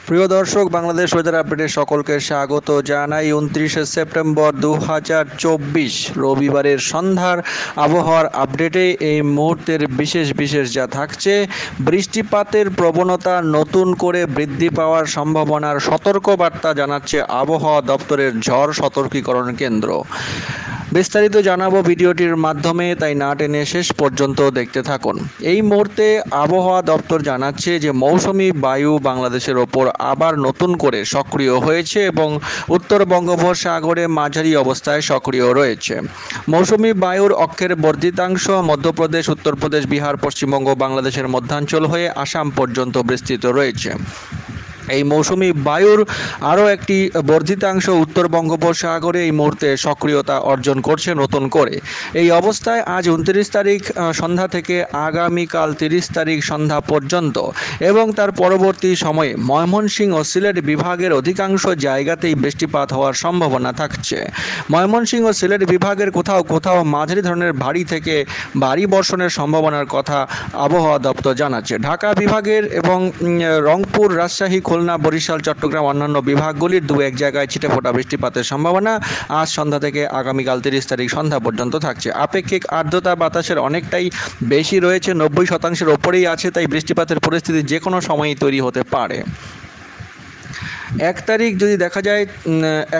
প্রিয় দর্শক, বাংলাদেশ ওয়েদার আপডেটে সকলকে স্বাগত জানাই। 29শে সেপ্টেম্বর 2024 রবিবারের সন্ধ্যার আবহাওয়ার আপডেটে এই মুহূর্তের বিশেষ যা থাকছে: বৃষ্টিপাতের প্রবণতা নতুন করে বৃদ্ধি পাওয়ার সম্ভাবনার সতর্কবার্তা জানাচ্ছে আবহাওয়া দপ্তরের ঝড় সতর্কীকরণ কেন্দ্র। বিস্তারিত জানাবো ভিডিওটির মাধ্যমে, তাই না টেনে শেষ পর্যন্ত দেখতে থাকুন। এই মুহূর্তে আবহাওয়া দপ্তর জানাচ্ছে যে মৌসুমি বায়ু বাংলাদেশের ওপর আবার নতুন করে সক্রিয় হয়েছে এবং উত্তর বঙ্গোপসাগরে মাঝারি অবস্থায় সক্রিয় রয়েছে। মৌসুমি বায়ুর অক্ষের বর্ধিতাংশ মধ্যপ্রদেশ, উত্তরপ্রদেশ, বিহার, পশ্চিমবঙ্গ, বাংলাদেশের মধ্যাঞ্চল হয়ে আসাম পর্যন্ত বিস্তৃত রয়েছে। এই মৌসুমি বায়ুর আরও একটি বর্ধিতাংশ উত্তর বঙ্গোপসাগরে এই মুহূর্তে সক্রিয়তা অর্জন করছে নতুন করে। এই অবস্থায় আজ 29 তারিখ সন্ধ্যা থেকে আগামীকাল 30 তারিখ সন্ধ্যা পর্যন্ত এবং তার পরবর্তী সময়ে ময়মনসিংহ ও সিলেট বিভাগের অধিকাংশ জায়গাতেই বৃষ্টিপাত হওয়ার সম্ভাবনা থাকছে। ময়মনসিংহ ও সিলেট বিভাগের কোথাও মাঝারি ধরনের ভারী থেকে ভারী বর্ষণের সম্ভাবনার কথা আবহাওয়া দপ্তর জানাচ্ছে। ঢাকা বিভাগের এবং রংপুর, রাজশাহী, খুলনা, বরিশাল, চট্টগ্রাম অন্যান্য বিভাগগুলির দু এক জায়গায় ছিটেফোঁটা বৃষ্টিপাতের সম্ভাবনা আজ সন্ধ্যা থেকে আগামীকাল 30 তারিখ সন্ধ্যা পর্যন্ত থাকছে। আপেক্ষিক আর্দ্রতা বাতাসের অনেকটাই বেশি রয়েছে, 90% ওপরেই আছে, তাই বৃষ্টিপাতের পরিস্থিতি যে কোনো সময়ই তৈরি হতে পারে। 1 তারিখ যদি দেখা যায়,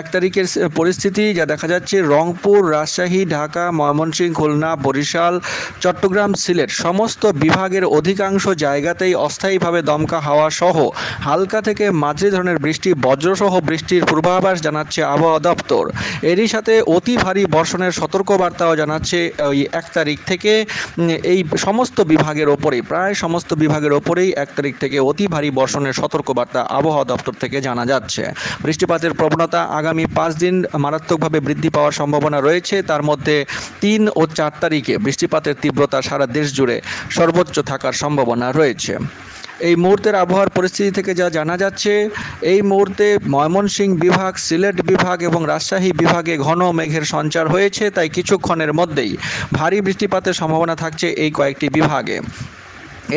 1 তারিখের পরিস্থিতি যা দেখা যাচ্ছে: রংপুর, রাজশাহী, ঢাকা, ময়মনসিংহ, খুলনা, বরিশাল, চট্টগ্রাম, সিলেট সমস্ত বিভাগের অধিকাংশ জায়গাতেই অস্থায়ীভাবে দমকা হাওয়া সহ হালকা থেকে মাঝারি ধরনের বৃষ্টি, বজ্রসহ বৃষ্টির পূর্বাভাস জানাচ্ছে আবহাওয়া দপ্তর। এরই সাথে অতি ভারী বর্ষণের সতর্কবার্তাও জানাচ্ছে ওই 1 তারিখ থেকে। এই সমস্ত বিভাগের ওপরেই, প্রায় সমস্ত বিভাগের ওপরেই 1 তারিখ থেকে অতি ভারী বর্ষণের সতর্কবার্তা আবহাওয়া দপ্তর থেকে জানা যাচ্ছে। বৃষ্টিপাতের প্রবণতা আগামী 5 দিন মারাত্মকভাবে বৃদ্ধি পাওয়ার সম্ভাবনা রয়েছে। তার মধ্যে 3 ও 4 তারিখে বৃষ্টিপাতের তীব্রতা সারা দেশ জুড়ে সর্বোচ্চ থাকার সম্ভাবনা রয়েছে। এই মুহূর্তের আবহাওয়ার পরিস্থিতি থেকে যা জানা যাচ্ছে, এই মুহূর্তে ময়মনসিংহ বিভাগ, সিলেট বিভাগ এবং রাজশাহী বিভাগে ঘন মেঘের সঞ্চার হয়েছে, তাই কিছুক্ষণের মধ্যেই ভারী বৃষ্টিপাতের সম্ভাবনা থাকছে এই কয়েকটি বিভাগে।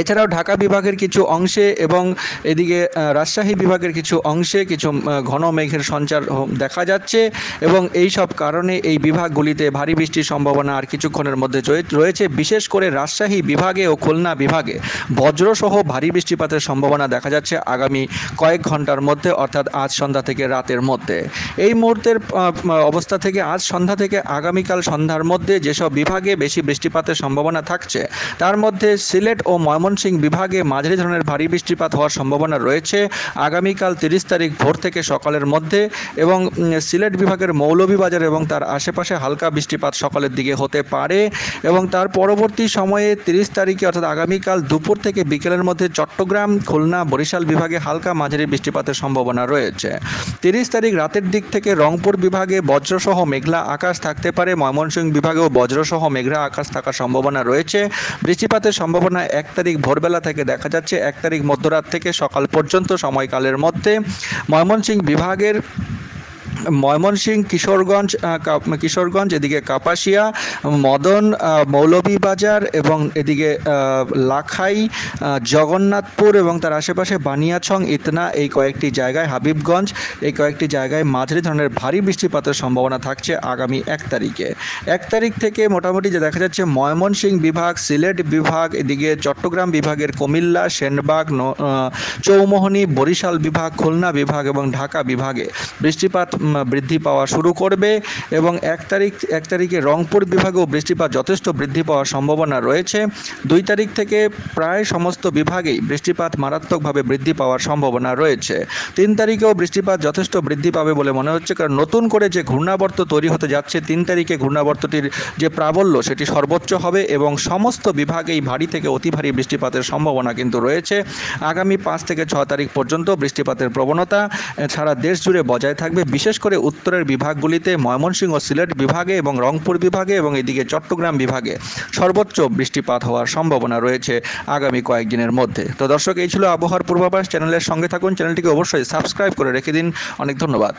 এছাড়াও ঢাকা বিভাগের কিছু অংশে এবং এদিকে রাজশাহী বিভাগের কিছু অংশে কিছু ঘন মেঘের সঞ্চার দেখা যাচ্ছে এবং এই সব কারণে এই বিভাগগুলিতে ভারী বৃষ্টির সম্ভাবনা আর কিছুক্ষণের মধ্যে রয়েছে। বিশেষ করে রাজশাহী বিভাগে ও খুলনা বিভাগে বজ্রসহ ভারী বৃষ্টিপাতের সম্ভাবনা দেখা যাচ্ছে আগামী কয়েক ঘন্টার মধ্যে, অর্থাৎ আজ সন্ধ্যা থেকে রাতের মধ্যে। এই মুহূর্তের অবস্থা থেকে আজ সন্ধ্যা থেকে আগামীকাল সন্ধ্যার মধ্যে যেসব বিভাগে বেশি বৃষ্টিপাতের সম্ভাবনা থাকছে, তার মধ্যে সিলেট ও ময়মনসিংহ বিভাগে মাঝারি ধরনের ভারী বৃষ্টিপাত হওয়ার সম্ভাবনা রয়েছে আগামীকাল 30 তারিখ ভোর থেকে সকালের মধ্যে, এবং সিলেট বিভাগের মৌলভীবাজার এবং তার আশেপাশে হালকা বৃষ্টিপাত সকালের দিকে হতে পারে এবং তার পরবর্তী সময়ে 30 তারিখে অর্থাৎ আগামীকাল দুপুর থেকে বিকেলের মধ্যে চট্টগ্রাম, খুলনা, বরিশাল বিভাগে হালকা মাঝারি বৃষ্টিপাতের সম্ভাবনা রয়েছে। 30 তারিখ রাতের দিক থেকে রংপুর বিভাগে বজ্রসহ মেঘলা আকাশ থাকতে পারে, ময়মনসিংহ বিভাগেও বজ্রসহ মেঘলা আকাশ থাকার সম্ভাবনা রয়েছে। বৃষ্টিপাতের সম্ভাবনা 1 তারিখ ভোরবেলা থেকে দেখা যাচ্ছে। 1 তারিখ মধ্যরাত থেকে সকাল পর্যন্ত সময়কালের মধ্যে ময়মনসিংহ বিভাগের কিশোরগঞ্জ, এদিকে কাপাসিয়া, মদন, মৌলভীবাজার এবং এদিকে লাখাই, জগন্নাথপুর এবং তার আশেপাশে বানিয়াছং, ইতনা, এই কয়েকটি জায়গায়, হাবিবগঞ্জ, এই কয়েকটি জায়গায় মাঝারি ধরনের ভারী বৃষ্টিপাতের সম্ভাবনা থাকছে আগামী 1 তারিখে। 1 তারিখ থেকে মোটামুটি যে দেখা যাচ্ছে ময়মনসিংহ বিভাগ, সিলেট বিভাগ, এদিকে চট্টগ্রাম বিভাগের কুমিল্লা, সেনবাগ, চৌমোহনী, বরিশাল বিভাগ, খুলনা বিভাগ এবং ঢাকা বিভাগে বৃষ্টিপাত বৃদ্ধি পাওয়া শুরু করবে এবং 1 তারিখে রংপুর বিভাগেও বৃষ্টিপাত যথেষ্ট বৃদ্ধি পাওয়ার সম্ভাবনা রয়েছে। 2 তারিখ থেকে প্রায় সমস্ত বিভাগেই বৃষ্টিপাত মারাত্মকভাবে বৃদ্ধি পাওয়ার সম্ভাবনা রয়েছে। 3 তারিখেও বৃষ্টিপাত যথেষ্ট বৃদ্ধি পাবে বলে মনে হচ্ছে, কারণ নতুন করে যে ঘূর্ণাবর্ত তৈরি হতে যাচ্ছে, 3 তারিখে ঘূর্ণাবর্তটির যে প্রাবল্য সেটি সর্বোচ্চ হবে এবং সমস্ত বিভাগেই ভারী থেকে অতি ভারী বৃষ্টিপাতের সম্ভাবনা কিন্তু রয়েছে। আগামী 5 থেকে 6 তারিখ পর্যন্ত বৃষ্টিপাতের প্রবণতা সারা দেশ জুড়ে বজায় থাকবে। বিশেষ করে উত্তরের বিভাগগুলিতে ময়মনসিংহ ও সিলেট বিভাগে এবং রংপুর বিভাগে এবং এদিকে চট্টগ্রাম বিভাগে সর্বোচ্চ বৃষ্টিপাত হওয়ার সম্ভাবনা রয়েছে আগামী কয়েকদিনের মধ্যে। তো দর্শক, এই ছিল আবহাওয়ার পূর্বাভাস। চ্যানেলের সঙ্গে থাকুন, চ্যানেলটিকে অবশ্যই সাবস্ক্রাইব করে রেখে দিন। অনেক ধন্যবাদ।